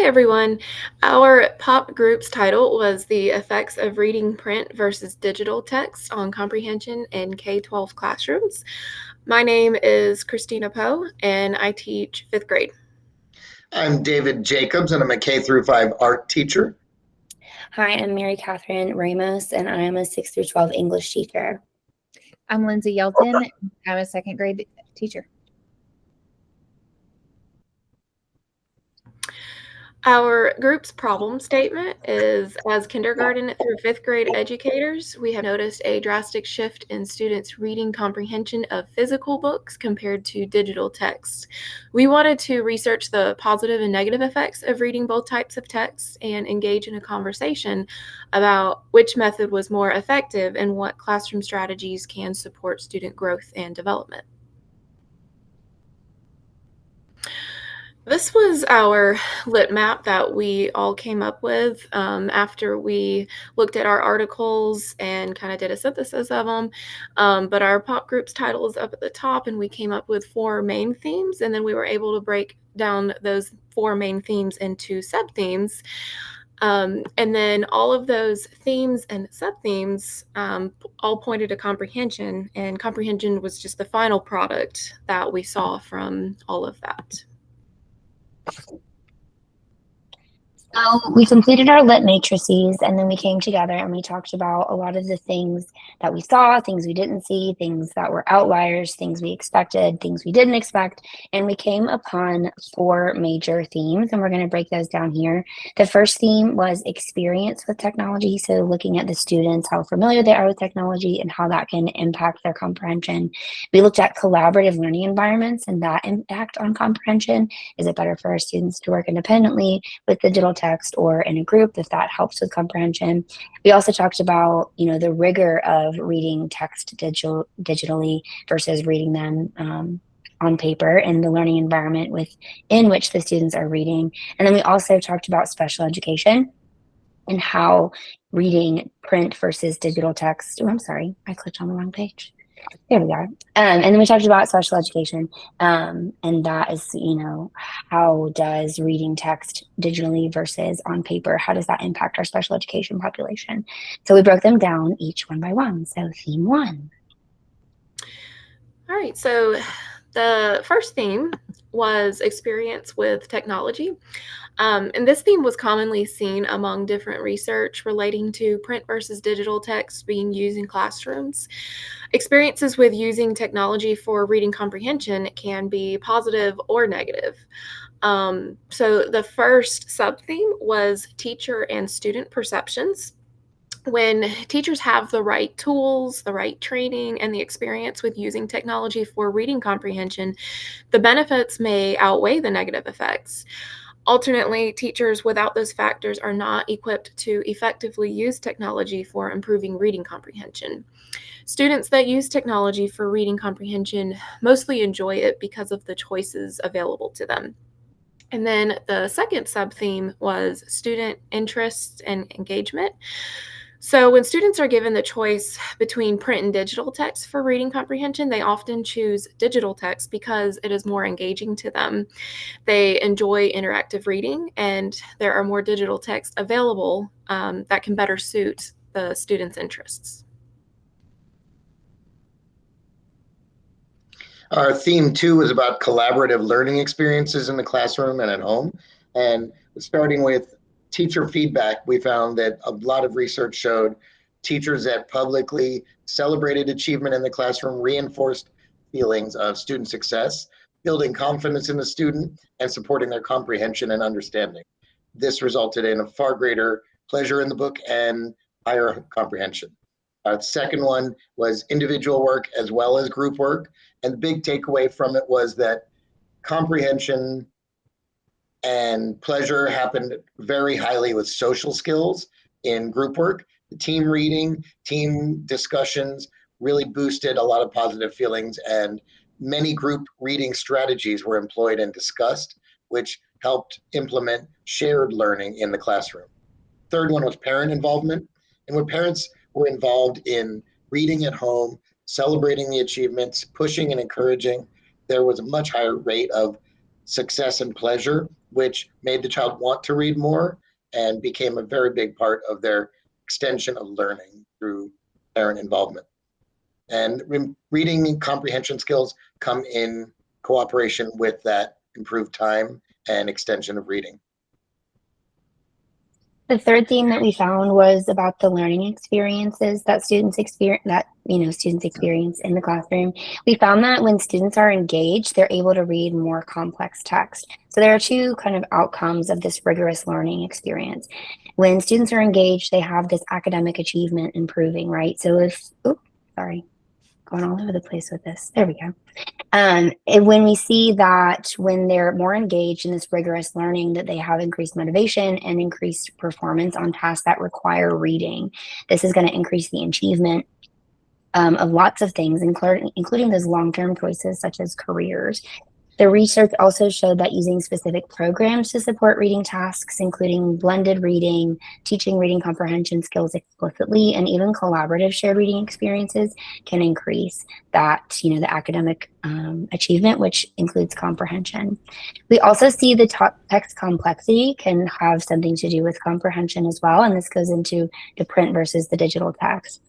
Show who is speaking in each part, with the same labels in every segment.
Speaker 1: everyone. Our pop group's title was The Effects of Reading Print versus Digital Text on Comprehension in K-12 Classrooms. My name is Kristina Poe, and I teach fifth grade.
Speaker 2: I'm David Jacobs, and I'm a K through 5 art teacher.
Speaker 3: Hi, I'm Mary Catherine Ramos, and I am a 6 through 12 English teacher.
Speaker 4: I'm Lindsey Yelton. I'm a second grade teacher.
Speaker 1: Our group's problem statement is, as kindergarten through fifth grade educators, we have noticed a drastic shift in students' reading comprehension of physical books compared to digital text. We wanted to research the positive and negative effects of reading both types of text and engage in a conversation about which method was more effective and what classroom strategies can support student growth and development. This was our lit map that we all came up with after we looked at our articles and kind of did a synthesis of them. But our pop group's title is up at the top, and we came up with 4 main themes, and then we were able to break down those 4 main themes into sub-themes. And then all of those themes and sub-themes all pointed to comprehension, and comprehension was just the final product that we saw from all of that.
Speaker 3: So we completed our lit matrices, and then we came together and we talked about a lot of the things that we saw, things we didn't see, things that were outliers, things we expected, things we didn't expect. And we came upon 4 major themes, and we're going to break those down here. The first theme was experience with technology. So looking at the students, how familiar they are with technology and how that can impact their comprehension. We looked at collaborative learning environments and that impact on comprehension. Is it better for our students to work independently with digital text or in a group if that helps with comprehension? We also talked about, the rigor of reading text digitally versus reading them on paper in the learning environment in which the students are reading. And then we also talked about special education and how reading print versus digital text. Oh, I'm sorry, I clicked on the wrong page. There we are. And then we talked about special education, and that is, how does reading text digitally versus on paper, how does that impact our special education population? So we broke them down each one by one. So theme 1.
Speaker 1: All right, so the first theme was experience with technology. And this theme was commonly seen among different research relating to print versus digital text being used in classrooms. Experiences with using technology for reading comprehension can be positive or negative. So the first sub-theme was teacher and student perceptions. When teachers have the right tools, the right training, and the experience with using technology for reading comprehension, the benefits may outweigh the negative effects. Alternately, teachers without those factors are not equipped to effectively use technology for improving reading comprehension. Students that use technology for reading comprehension mostly enjoy it because of the choices available to them. And then the second sub-theme was student interests and engagement. So when students are given the choice between print and digital text for reading comprehension, they often choose digital text because it is more engaging to them. They enjoy interactive reading, and there are more digital texts available that can better suit the students' interests.
Speaker 2: Our theme 2 is about collaborative learning experiences in the classroom and at home. And starting with teacher feedback, we found that a lot of research showed teachers that publicly celebrated achievement in the classroom reinforced feelings of student success, building confidence in the student, and supporting their comprehension and understanding. This resulted in a far greater pleasure in the book and higher comprehension. The second one was individual work as well as group work. And the big takeaway from it was that comprehension and pleasure happened very highly with social skills in group work. The team reading, team discussions really boosted a lot of positive feelings, and many group reading strategies were employed and discussed, which helped implement shared learning in the classroom. Third one was parent involvement. And when parents were involved in reading at home, celebrating the achievements, pushing and encouraging, there was a much higher rate of success and pleasure which made the child want to read more and became a very big part of their extension of learning through parent involvement. And reading comprehension skills come in cooperation with that improved time and extension of reading.
Speaker 3: The third theme that we found was about the learning experiences that students experience in the classroom. We found that when students are engaged, they're able to read more complex text. So there are two kind of outcomes of this rigorous learning experience. When students are engaged, they have this academic achievement improving, right? So going all over the place with this. There we go. And when we see that when they're more engaged in this rigorous learning, that they have increased motivation and increased performance on tasks that require reading. This is going to increase the achievement of lots of things, including those long-term choices such as careers. The research also showed that using specific programs to support reading tasks, including blended reading, teaching reading comprehension skills explicitly, and even collaborative shared reading experiences can increase that, the academic achievement, which includes comprehension. We also see the text complexity can have something to do with comprehension as well, and this goes into the print versus the digital text.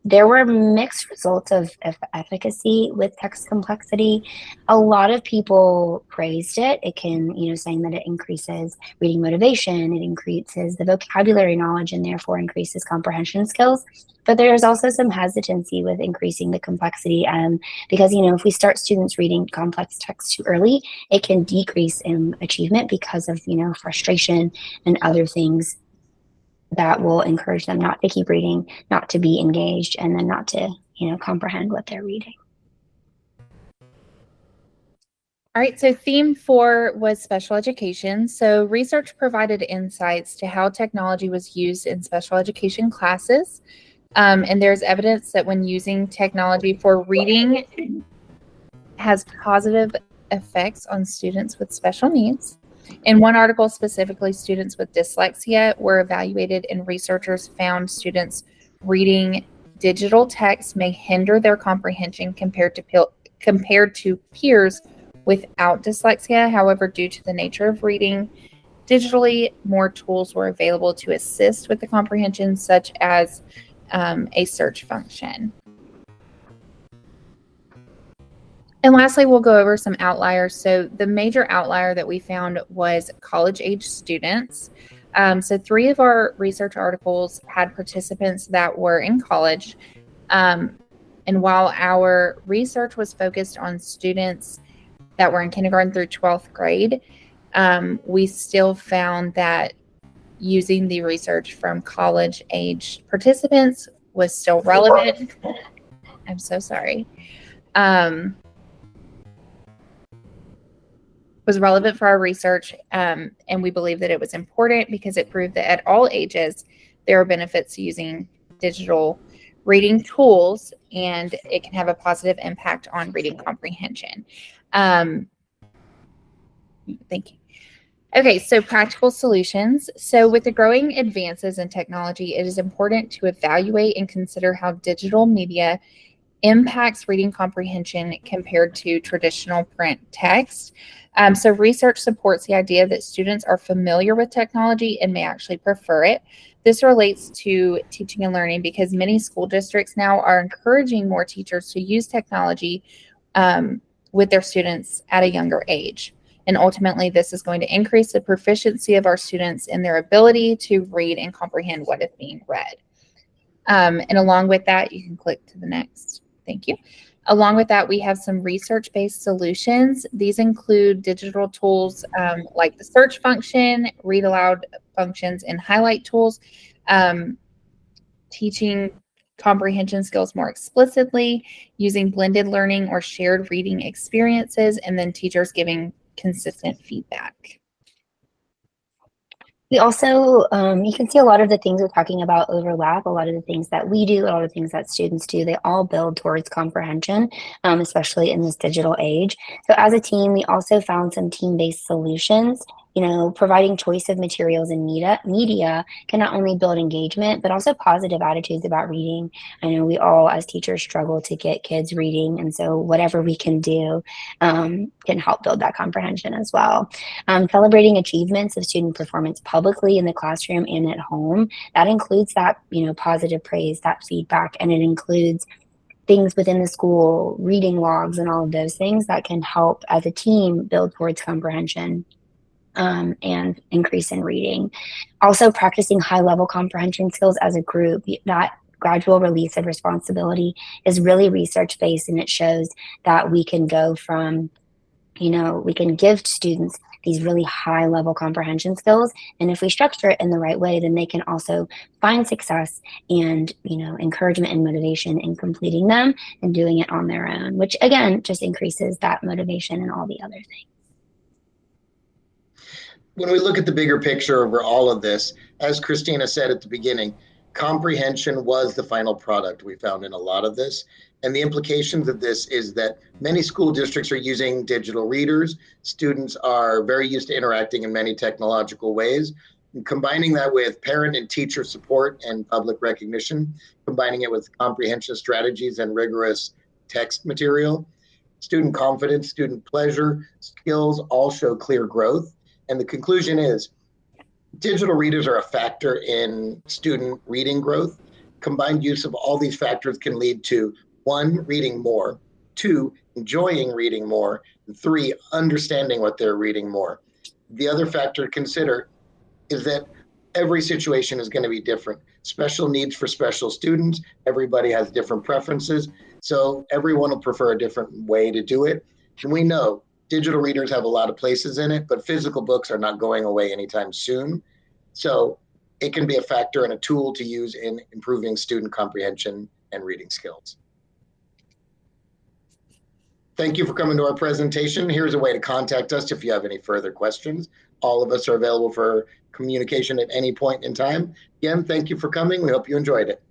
Speaker 3: There were mixed results of efficacy with text complexity. A lot of people praised it. It can, saying that it increases reading motivation, it increases the vocabulary knowledge, and therefore increases comprehension skills. But there's also some hesitancy with increasing the complexity, because, if we start students reading complex text too early, it can decrease in achievement because of, frustration and other things that will encourage them not to keep reading, not to be engaged, and then not to, comprehend what they're reading.
Speaker 4: All right, so theme 4 was special education. So research provided insights to how technology was used in special education classes. And there's evidence that when using technology for reading has positive effects on students with special needs. In one article specifically, students with dyslexia were evaluated, and researchers found students reading digital text may hinder their comprehension compared to peers without dyslexia. However, due to the nature of reading digitally, more tools were available to assist with the comprehension, such as a search function. And lastly, we'll go over some outliers. So the major outlier that we found was college-age students. So 3 of our research articles had participants that were in college. And while our research was focused on students that were in kindergarten through 12th grade, we still found that using the research from college-age participants was still relevant. I'm so sorry. Was relevant for our research, and we believe that it was important because it proved that at all ages there are benefits to using digital reading tools, and it can have a positive impact on reading comprehension. Thank you. Okay, so practical solutions. So with the growing advances in technology, it is important to evaluate and consider how digital media impacts reading comprehension compared to traditional print text. So research supports the idea that students are familiar with technology and may actually prefer it. This relates to teaching and learning because many school districts now are encouraging more teachers to use technology with their students at a younger age. And ultimately, this is going to increase the proficiency of our students in their ability to read and comprehend what is being read. And along with that, you can click to the next. Thank you. Along with that, we have some research-based solutions. These include digital tools like the search function, read aloud functions, and highlight tools, teaching comprehension skills more explicitly, using blended learning or shared reading experiences, and then teachers giving consistent feedback.
Speaker 3: We also, you can see a lot of the things we're talking about overlap, a lot of the things that we do, a lot of the things that students do, they all build towards comprehension, especially in this digital age. So as a team, we also found some team-based solutions providing choice of materials and media can not only build engagement, but also positive attitudes about reading. I know we all, as teachers, struggle to get kids reading, and so whatever we can do can help build that comprehension as well. Celebrating achievements of student performance publicly in the classroom and at home, that includes that, positive praise, that feedback, and it includes things within the school, reading logs, and all of those things that can help as a team build towards comprehension and increase in reading. Also, practicing high-level comprehension skills as a group, that gradual release of responsibility is really research-based, and it shows that we can go from, we can give students these really high-level comprehension skills, and if we structure it in the right way, then they can also find success and, encouragement and motivation in completing them and doing it on their own, which again just increases that motivation and all the other things.
Speaker 2: When we look at the bigger picture over all of this, as Kristina said at the beginning, comprehension was the final product we found in a lot of this. And the implications of this is that many school districts are using digital readers. Students are very used to interacting in many technological ways. And combining that with parent and teacher support and public recognition, combining it with comprehension strategies and rigorous text material, student confidence, student pleasure, skills all show clear growth. And the conclusion is digital readers are a factor in student reading growth. Combined use of all these factors can lead to 1, reading more, 2, enjoying reading more, and 3, understanding what they're reading more. The other factor to consider is that every situation is going to be different. Special needs for special students. Everybody has different preferences. So everyone will prefer a different way to do it. And we know digital readers have a lot of places in it, but physical books are not going away anytime soon. So it can be a factor and a tool to use in improving student comprehension and reading skills. Thank you for coming to our presentation. Here's a way to contact us if you have any further questions. All of us are available for communication at any point in time. Again, thank you for coming. We hope you enjoyed it.